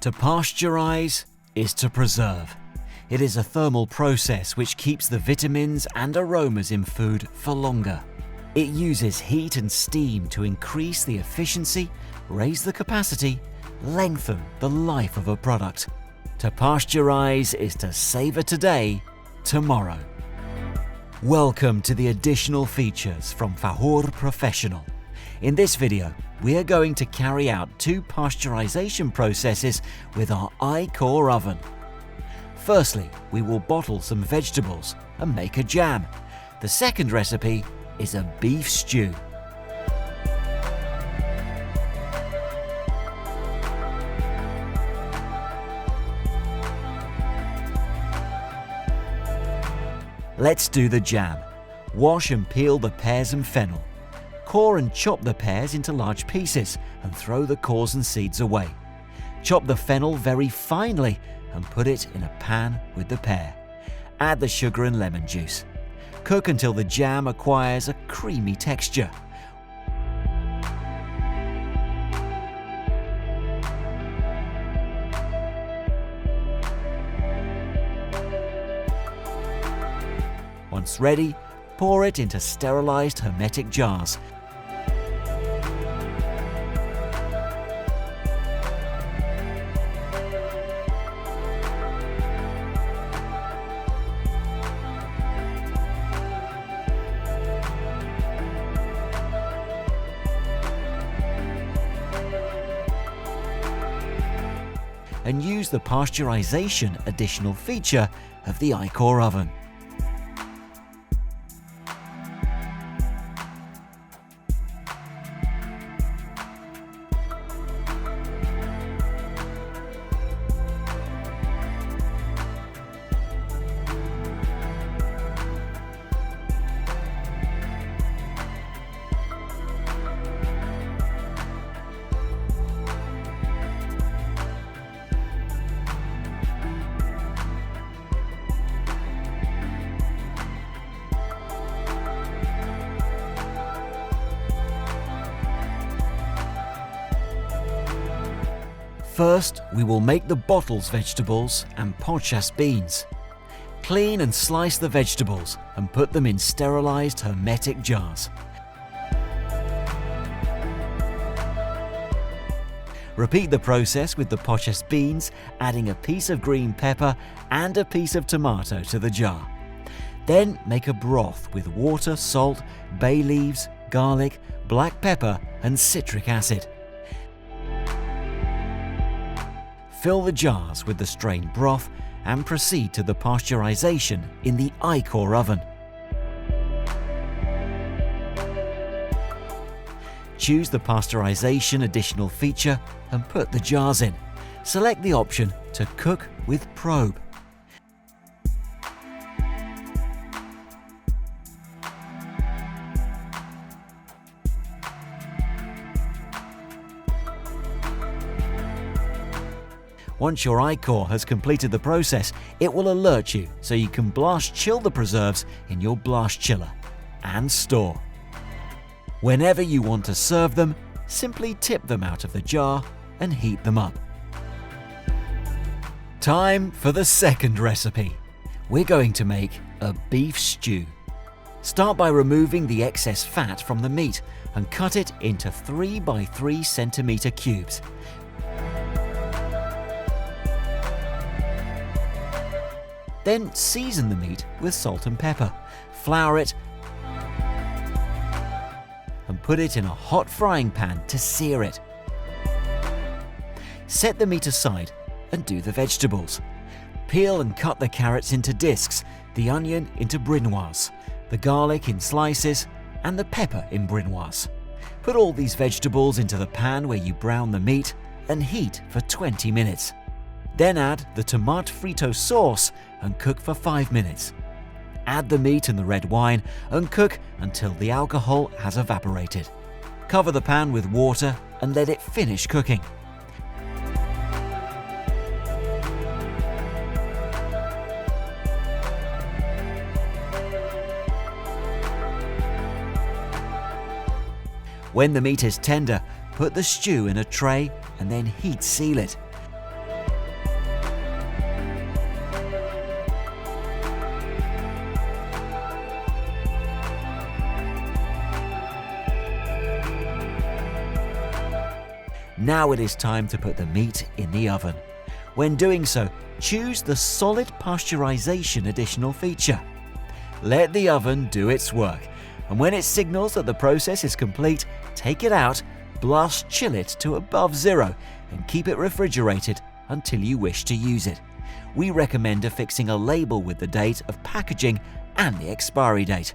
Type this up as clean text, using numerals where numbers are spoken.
To pasteurize is to preserve. It is a thermal process which keeps the vitamins and aromas in food for longer. It uses heat and steam to increase the efficiency, raise the capacity, lengthen the life of a product. To pasteurize is to savor today, tomorrow. Welcome to the additional features from Fagor Professional. In this video, we are going to carry out 2 pasteurization processes with our iKORE oven. Firstly, we will bottle some vegetables and make a jam. The second recipe is a beef stew. Let's do the jam. Wash and peel the pears and fennel. Core and chop the pears into large pieces and throw the cores and seeds away. Chop the fennel very finely and put it in a pan with the pear. Add the sugar and lemon juice. Cook until the jam acquires a creamy texture. Once ready, pour it into sterilized hermetic jars. And use the pasteurization additional feature of the iKORE oven. First, we will make the bottles vegetables and pochas beans. Clean and slice the vegetables and put them in sterilized hermetic jars. Repeat the process with the pochas beans, adding a piece of green pepper and a piece of tomato to the jar. Then make a broth with water, salt, bay leaves, garlic, black pepper and citric acid. Fill the jars with the strained broth and proceed to the pasteurization in the iKORE oven. Choose the pasteurization additional feature and put the jars in. Select the option to cook with probe. Once your iKORE has completed the process, it will alert you so you can blast chill the preserves in your blast chiller and store. Whenever you want to serve them, simply tip them out of the jar and heat them up. Time for the second recipe. We're going to make a beef stew. Start by removing the excess fat from the meat and cut it into 3 by 3 centimeter cubes. Then season the meat with salt and pepper, flour it, and put it in a hot frying pan to sear it. Set the meat aside and do the vegetables. Peel and cut the carrots into discs, the onion into brunoise, the garlic in slices, and the pepper in brunoise. Put all these vegetables into the pan where you brown the meat and heat for 20 minutes. Then add the tomate frito sauce and cook for 5 minutes. Add the meat and the red wine and cook until the alcohol has evaporated. Cover the pan with water and let it finish cooking. When the meat is tender, put the stew in a tray and then heat seal it. Now it is time to put the meat in the oven. When doing so, choose the solid pasteurization additional feature. Let the oven do its work, and when it signals that the process is complete, take it out, blast chill it to above zero, and keep it refrigerated until you wish to use it. We recommend affixing a label with the date of packaging and the expiry date.